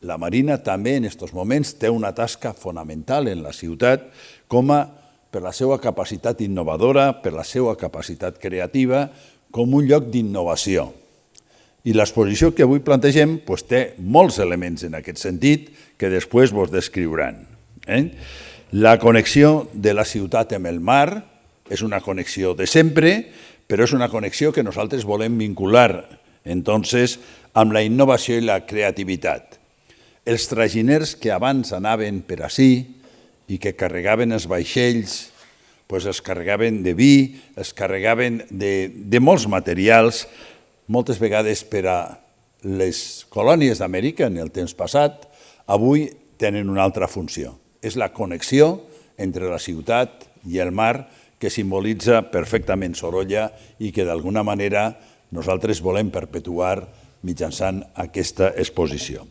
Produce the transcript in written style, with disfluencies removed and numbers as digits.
La Marina també en aquests moments té una tasca fonamental en la ciutat per la seva capacitat innovadora, per la seva capacitat creativa, com un lloc d'innovació. I l'exposició que avui plantegem té molts elements en aquest sentit que després vos descriuran. La connexió de la ciutat amb el mar és una connexió de sempre, però és una connexió que nosaltres volem vincular entonces amb la innovació i la creativitat. Els traginers que abans anaven per ací i que carregaven els vaixells, els carregaven de vi, els carregaven de molts materials, moltes vegades per a les colònies d'Amèrica en el temps passat, avui tenen una altra funció. És la connexió entre la ciutat i el mar que simbolitza perfectament Sorolla i que d'alguna manera nosaltres volem perpetuar mitjançant aquesta exposició.